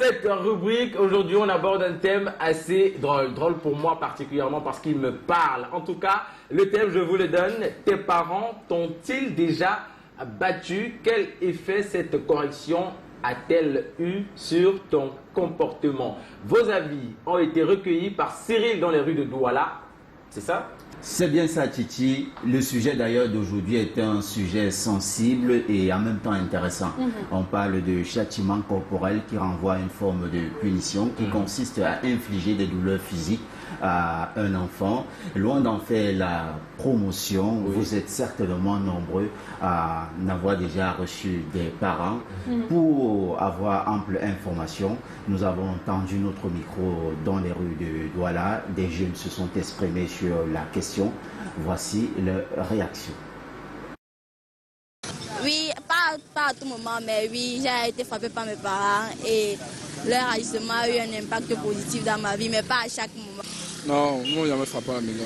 cette rubrique, aujourd'hui, on aborde un thème assez drôle. Drôle pour moi particulièrement parce qu'il me parle. En tout cas, le thème, je vous le donne. Tes parents t'ont-ils déjà battu? Quel effet cette correction a-t-elle eu sur ton comportement? Vos avis ont été recueillis par Cyril dans les rues de Douala. C'est ça? C'est bien ça, Titi. Le sujet d'ailleurs d'aujourd'hui est un sujet sensible et en même temps intéressant. On parle de châtiment corporel qui renvoie à une forme de punition qui consiste à infliger des douleurs physiques à un enfant. Loin d'en faire la promotion, vous êtes certainement nombreux à n'avoir déjà reçu des parents. Pour avoir ample information, nous avons tendu notre micro dans les rues de Douala. Des jeunes se sont exprimés sur la question. Voici leur réaction. Oui, pas à tout moment, mais oui, j'ai été frappée par mes parents et leur agissement a eu un impact positif dans ma vie, mais pas à chaque moment. Non, moi, jamais frappé à la maison.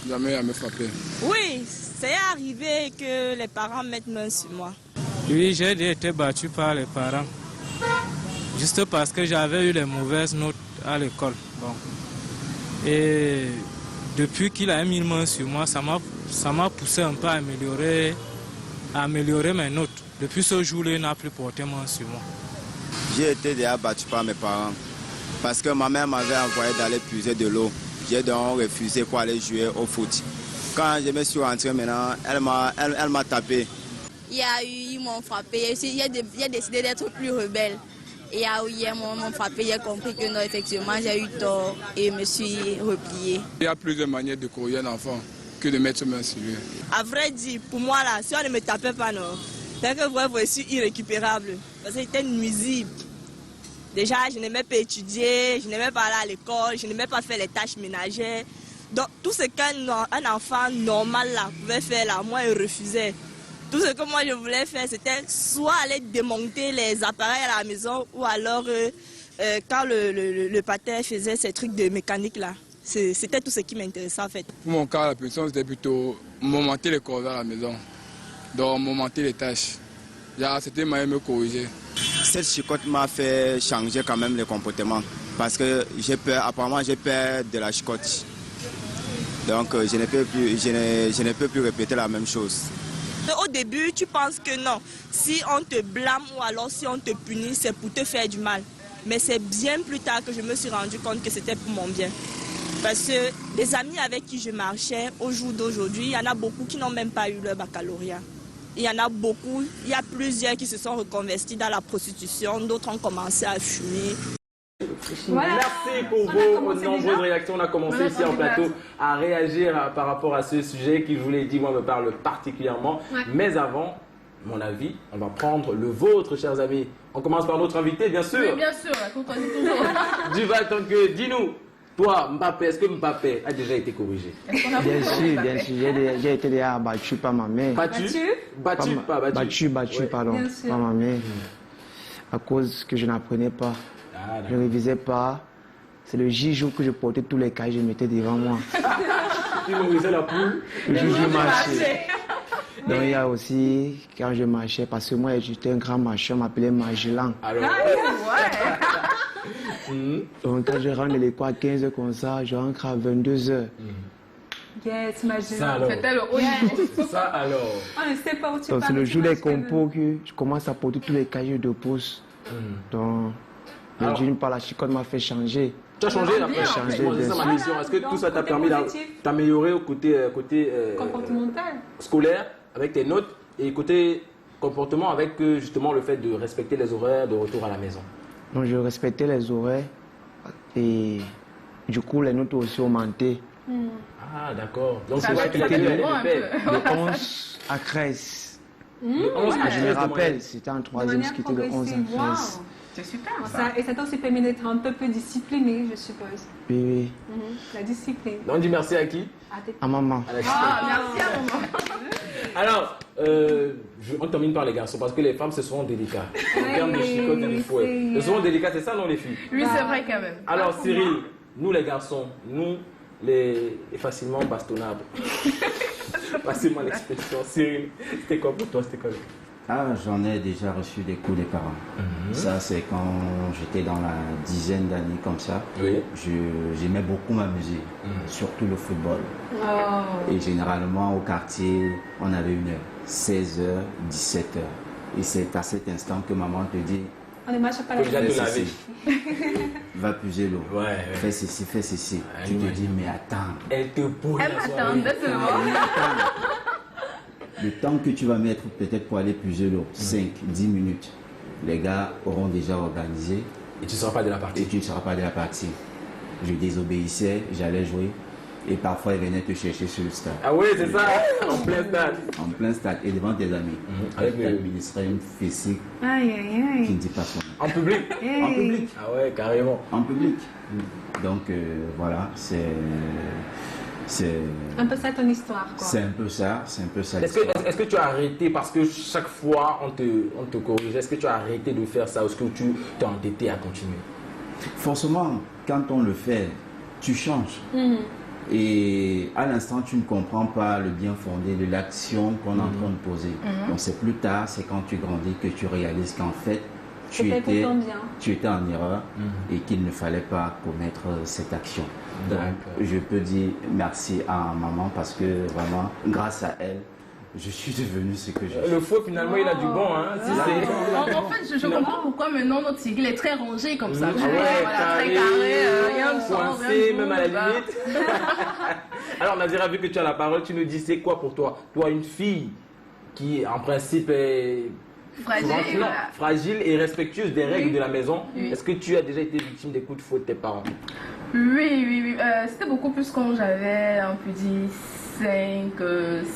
Jamais frappé. Oui, c'est arrivé que les parents mettent main sur moi. Oui, j'ai été battu par les parents. Juste parce que j'avais eu les mauvaises notes à l'école. Bon. Et depuis qu'il a mis main sur moi, ça m'a poussé un peu à améliorer mes notes. Depuis ce jour-là, il n'a plus porté main sur moi. J'ai été déjà battu par mes parents parce que ma mère m'avait envoyé d'aller puiser de l'eau. J'ai donc refusé pour aller jouer au foot. Quand je me suis rentré maintenant, elle m'a tapé. Ils m'ont frappé, j'ai décidé d'être plus rebelle. Et ils m'ont frappé, j'ai compris que non, effectivement, j'ai eu tort et me suis repliée. Il y a plusieurs manières de corriger un enfant que de mettre main sur lui. À vrai dire, pour moi, là, si on ne me tapait pas, non, c'est que vraiment, je suis irrécupérable. Parce que j'étais nuisible. Déjà, je n'aimais pas étudier, je n'aimais pas aller à l'école, je n'aimais pas faire les tâches ménagères. Donc, tout ce qu'un enfant normal là, pouvait faire, là, moi, il refusait. Tout ce que moi, je voulais faire, c'était soit aller démonter les appareils à la maison ou alors, quand le pater faisait ces trucs de mécanique, là, c'était tout ce qui m'intéressait, en fait. Pour mon cas, la punition, c'était plutôt momenter les corvées à la maison. Donc, momenter les tâches. C'était une manière de me corriger. Cette chicotte m'a fait changer quand même le comportement parce que apparemment j'ai peur de la chicotte. Donc je ne peux plus répéter la même chose. Au début, tu penses que non, si on te blâme ou alors si on te punit, c'est pour te faire du mal. Mais c'est bien plus tard que je me suis rendu compte que c'était pour mon bien. Parce que les amis avec qui je marchais au jour d'aujourd'hui, il y en a beaucoup qui n'ont même pas eu leur baccalauréat. Il y en a beaucoup, il y a plusieurs qui se sont reconvertis dans la prostitution, d'autres ont commencé à fumer. Voilà. Merci pour vos nombreuses réactions. On a commencé ici en plateau à réagir par rapport à ce sujet qui, je vous l'ai dit, moi me parle particulièrement. Mais avant, mon avis, on va prendre le vôtre, chers amis. On commence par notre invité, bien sûr. Oui, bien sûr, raconte-nous toujours. Duval Tonke, dis-nous, toi, Mbappé, est-ce que Mbappé a déjà été corrigé? Bien sûr, j'ai été déjà battu par ma mère. Battu, pas battu. Battu, Ouais. pardon, par ma mère. À cause que je n'apprenais pas. Je ne révisais pas. C'est le jour que je portais tous les cahiers, je mettais devant moi. Tu nourrissais la poule. Le jour je marchais. Donc il y a aussi, quand je marchais, parce que moi j'étais un grand marcheur, on m'appelait Magellan. Alors, Donc quand je rentre de l'école à 15h comme ça, je rentre à 22h. Yes, Magellan. C'était le haut niveau. Ça alors. On ne sait pas où tu Donc pars. c'est le jour des compos que je commence à porter tous les cahiers de pouce. Donc, d'une part, la chicotte m'a fait changer. Tu as changé après changer, bien sûr. Est-ce que tout ça t'a permis d'améliorer au côté comportemental, scolaire avec tes notes et côté comportement avec justement le fait de respecter les horaires de retour à la maison? Donc je respectais les horaires et du coup les notes ont aussi augmenté. Ah d'accord. Donc ça c'est va de 11 à 13. Je me rappelle, c'était en troisième, ce qui était de 11 à 13. C'est super ça. Et ça t'a aussi permis d'être un peu plus discipliné, je suppose. Oui. La discipline. On dit merci à qui? À maman. Merci à maman. Alors, on termine par les garçons parce que les femmes c'est souvent délicat. En termes de chicotte et de fouet. C'est souvent délicat, c'est ça non les filles? Oui, c'est vrai quand même. Alors Cyril, nous les garçons, nous les facilement bastonnables. Passez-moi l'expression. Cyril, c'était quoi pour toi? C'était quoi? Ah, j'en ai déjà reçu des coups des parents. Ça, c'est quand j'étais dans la dizaine d'années comme ça. Oui. J'aimais beaucoup m'amuser, surtout le football. Et généralement, au quartier, on avait une heure, 16h, 17h. Et c'est à cet instant que maman te dit, On ne marche pas la Déjà te laver. va puiser l'eau. Ouais. Fais ceci, fais ceci. Tu te dis, mais attends. Elle te pose. Elle m'attendait seulement. Le temps que tu vas mettre peut-être pour aller puiser l'eau, 5, 10 minutes, les gars auront déjà organisé. Et tu ne seras pas de la partie. Et tu ne seras pas de la partie. Je désobéissais, j'allais jouer. Et parfois, ils venaient te chercher sur le stade. Ah oui, c'est ça, en plein stade. En plein stade et devant tes amis. Avec le administrer une fessée Aïe, aïe, aïe. qui ne dit pas son nom. En public. En public. Ah ouais, carrément. En public. Donc voilà, c'est un peu ça ton histoire, quoi. C'est un peu ça, c'est un peu ça. Est-ce que tu as arrêté parce que chaque fois on te corrigeait? Est-ce que tu as arrêté de faire ça ou est-ce que tu t'es entêté à continuer? Forcément, quand on le fait, tu changes. Et à l'instant, tu ne comprends pas le bien fondé de l'action qu'on est en train de poser. Donc c'est plus tard, c'est quand tu grandis que tu réalises qu'en fait, tu étais en erreur et qu'il ne fallait pas commettre cette action. Donc je peux dire merci à maman parce que vraiment, grâce à elle, je suis devenu ce que je suis. Le faux, finalement, il a du bon. Hein, en fait, je comprends pourquoi maintenant notre tigre est très rangé comme ça. Très carré, rien de sang, même à la limite. Alors, Nazira, vu que tu as la parole, tu nous dis c'est quoi pour toi? Toi, une fille qui, en principe, est fragile et respectueuse des règles de la maison. Est-ce que tu as déjà été victime des coups de faux de tes parents? Oui. C'était beaucoup plus quand j'avais un peu dit 5,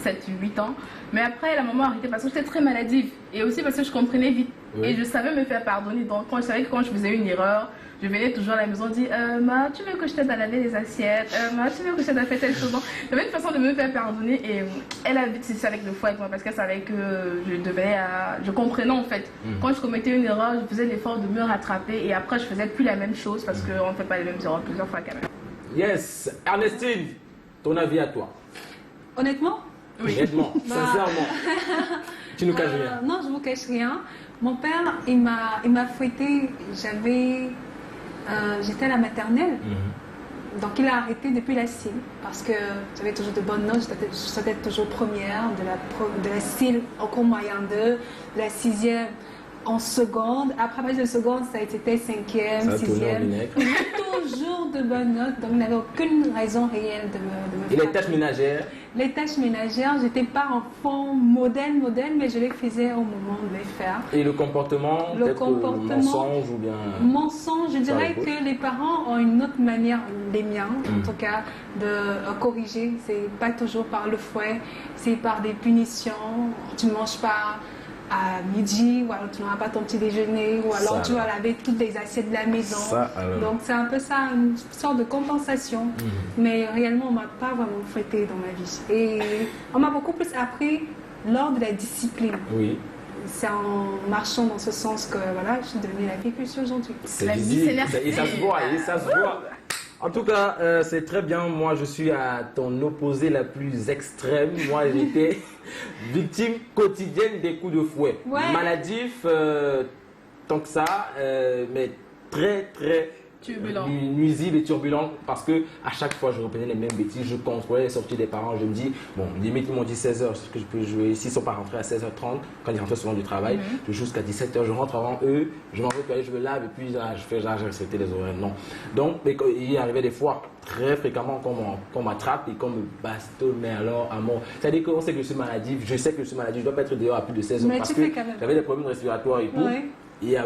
7, 8 ans. Mais après, la maman a arrêté parce que j'étais très maladive. Et aussi parce que je comprenais vite. Et je savais me faire pardonner. Donc, je savais que quand je faisais une erreur, je venais toujours à la maison dire Ma, tu veux que je t'aide à laver les assiettes? Ma, tu veux que je t'aide à faire telle chose? Il y avait une façon de me faire pardonner. Et elle a vite cessé avec le fou avec moi parce qu'elle savait que je comprenais en fait. Quand je commettais une erreur, je faisais l'effort de me rattraper. Et après, je faisais plus la même chose parce qu'on ne fait pas les mêmes erreurs plusieurs fois quand même. Yes. Ernestine, ton avis à toi? Honnêtement? Oui. Honnêtement, sincèrement. Tu nous caches rien? Non, je ne vous cache rien. Mon père, il m'a fouetté. J'étais à la maternelle. Donc il a arrêté depuis la CIL parce que j'avais toujours de bonnes notes. J'étais toujours première de la CIL en cours moyen 2, de la 6e en seconde. Après de seconde, ça a été 5e, 6e. Toujours de bonnes notes, donc il n'avait aucune raison réelle de me faire. Et les tâches ménagères? Les tâches ménagères, je n'étais pas enfant modèle, mais je les faisais au moment de les faire. Et le comportement? Mensonge ou bien? Mensonge, je dirais que les parents ont une autre manière, les miens en tout cas, de corriger. C'est pas toujours par le fouet, c'est par des punitions. Tu ne manges pas à midi, ou alors tu n'auras pas ton petit déjeuner, ou alors tu vas laver toutes les assiettes de la maison. Donc c'est un peu ça, une sorte de compensation. Mais réellement, on ne m'a pas vraiment fouetté dans ma vie. Et on m'a beaucoup plus appris lors de la discipline. Oui. C'est en marchant dans ce sens que voilà, je suis devenue la fille que je suis aujourd'hui. C'est visible, et ça se voit, En tout cas, c'est très bien. Moi, je suis à ton opposé la plus extrême. Moi, j'étais victime quotidienne des coups de fouet. Maladif, tant que ça, mais très nuisible et turbulent parce que à chaque fois je reprenais les mêmes bêtises, je contrôlais les sorties des parents, je me dis bon, limite ils m'ont dit 16h, ce que je peux jouer, s'ils ne sont pas rentrés à 16h30 quand ils rentrent souvent du travail, je joue jusqu'à 17h, je rentre avant eux, je m'en vais, je me lave et puis je fais j'ai respecté les horaires, non. Donc il arrivait des fois très fréquemment qu'on m'attrape et qu'on me bastonne, mais alors à mort. C'est-à-dire qu'on sait que je suis maladif, je dois pas être dehors à plus de 16h parce que j'avais des problèmes respiratoires et tout. Il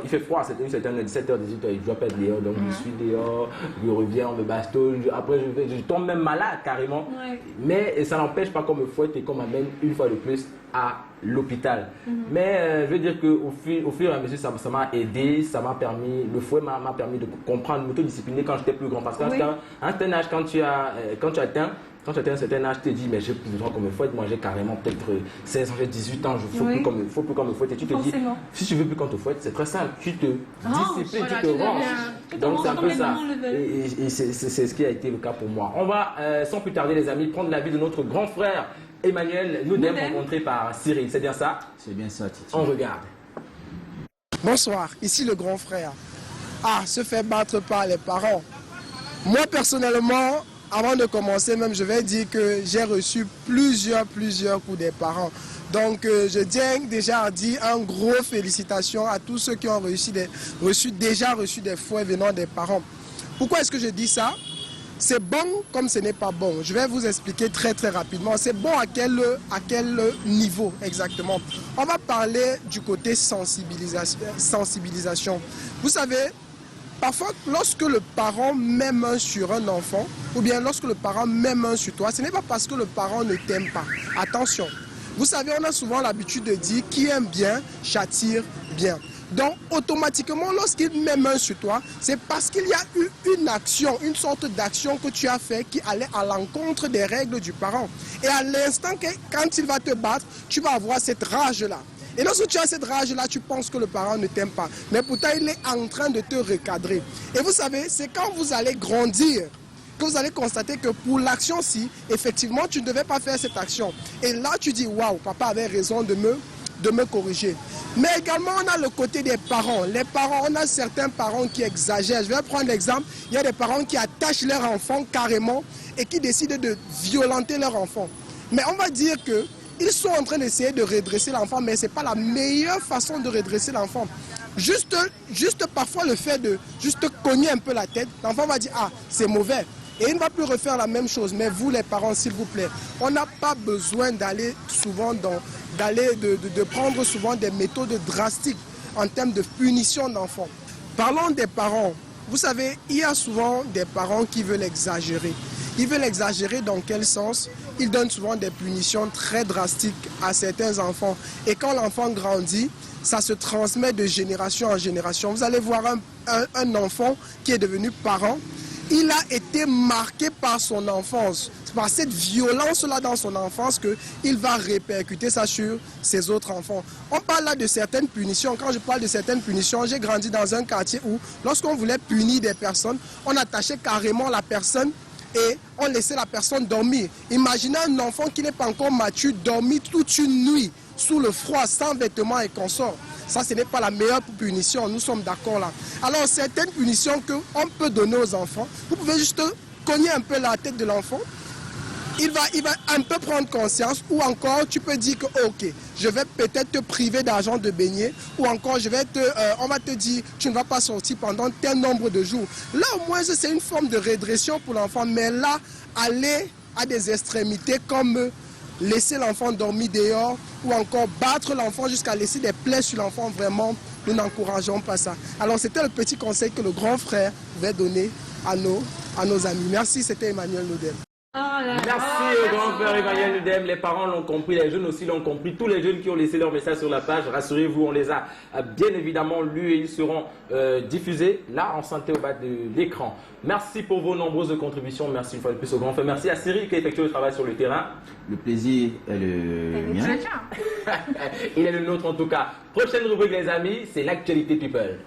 fait froid, c'était une certaine 17h, 18h, il doit pas être dehors, donc je suis dehors, je reviens, on me bastonne, après je tombe même malade carrément, mais ça n'empêche pas qu'on me fouette et qu'on m'amène une fois de plus à l'hôpital. Mais je veux dire qu'au fur et à mesure, ça m'a aidé, ça m'a permis, le fouet m'a permis de comprendre, de m'autodiscipliner quand j'étais plus grand, parce qu'à un certain âge, quand tu atteins un certain âge, tu te dis, mais j'ai plus besoin qu'on me fouette. Moi, j'ai carrément peut-être 16 ans, j'ai 18 ans, il ne faut plus qu'on me fouette. Et tu te dis, si tu veux plus qu'on te fouette, c'est très simple. Tu te disciplines, tu te ranges. Donc, c'est un peu ça. Et c'est ce qui a été le cas pour moi. On va, sans plus tarder, les amis, prendre l'avis de notre grand frère Emmanuel Noudem, rencontré par Cyril. C'est bien ça? C'est bien ça, Titi. On regarde. Bonsoir, ici le grand frère. Se faire battre par les parents. Moi, personnellement, avant de commencer même, je vais dire que j'ai reçu plusieurs coups des parents. Donc, je tiens déjà à dire un gros félicitations à tous ceux qui ont déjà reçu des fouets venant des parents. Pourquoi est-ce que je dis ça? C'est bon comme ce n'est pas bon. Je vais vous expliquer très rapidement. C'est bon à quel niveau exactement? On va parler du côté sensibilisation. Vous savez, parfois, lorsque le parent met main sur un enfant, ou bien lorsque le parent met main sur toi, ce n'est pas parce que le parent ne t'aime pas. Attention. Vous savez, on a souvent l'habitude de dire qui aime bien, châtie bien. Donc, automatiquement, lorsqu'il met main sur toi, c'est parce qu'il y a eu une action, une sorte d'action que tu as fait qui allait à l'encontre des règles du parent. Et à l'instant quand il va te battre, tu vas avoir cette rage-là. Et lorsque tu as cette rage-là, tu penses que le parent ne t'aime pas. Mais pourtant, il est en train de te recadrer. Et vous savez, c'est quand vous allez grandir que vous allez constater que pour l'action-ci, effectivement, tu ne devais pas faire cette action. Et là, tu dis, waouh, papa avait raison de me corriger. Mais également, on a le côté des parents. Les parents, on a certains parents qui exagèrent. Je vais prendre l'exemple, il y a des parents qui attachent leur enfant carrément et qui décident de violenter leur enfant. Mais on va dire qu'ils sont en train d'essayer de redresser l'enfant, mais ce n'est pas la meilleure façon de redresser l'enfant. Juste parfois le fait de juste cogner un peu la tête, l'enfant va dire, c'est mauvais. Et il ne va plus refaire la même chose. Mais vous, les parents, s'il vous plaît, on n'a pas besoin d'aller souvent de prendre souvent des méthodes drastiques en termes de punition d'enfants. Parlons des parents. Vous savez, il y a souvent des parents qui veulent exagérer. Ils veulent exagérer dans quel sens? Ils donnent souvent des punitions très drastiques à certains enfants. Et quand l'enfant grandit, ça se transmet de génération en génération. Vous allez voir un enfant qui est devenu parent. Il a été marqué par son enfance, par cette violence-là dans son enfance qu'il va répercuter ça sur ses autres enfants. On parle là de certaines punitions. Quand je parle de certaines punitions, j'ai grandi dans un quartier où, lorsqu'on voulait punir des personnes, on attachait carrément la personne et on laissait la personne dormir. Imaginez un enfant qui n'est pas encore mature dormir toute une nuit sous le froid, sans vêtements et consorts. Ça, ce n'est pas la meilleure punition, nous sommes d'accord là. Alors, certaines punitions qu'on peut donner aux enfants, vous pouvez juste cogner un peu la tête de l'enfant, il va un peu prendre conscience, ou encore tu peux dire que ok, je vais peut-être te priver d'argent de baigner, ou encore on va te dire tu ne vas pas sortir pendant tel nombre de jours. Là au moins c'est une forme de rédression pour l'enfant, mais là, aller à des extrémités comme laisser l'enfant dormir dehors ou encore battre l'enfant jusqu'à laisser des plaies sur l'enfant, vraiment, nous n'encourageons pas ça. Alors c'était le petit conseil que le grand frère pouvait donner à nos amis. Merci, c'était Emmanuel Noudem. Merci au grand frère Emmanuel Noudem. Les parents l'ont compris, les jeunes aussi l'ont compris. Tous les jeunes qui ont laissé leur message sur la page, rassurez-vous, on les a bien évidemment lus et ils seront diffusés là en santé au bas de l'écran. Merci pour vos nombreuses contributions. Merci une fois de plus au grand frère. Merci à Cyril qui a effectué le travail sur le terrain. Le plaisir est le mien. Il est le nôtre en tout cas. Prochaine rubrique les amis, c'est l'actualité people.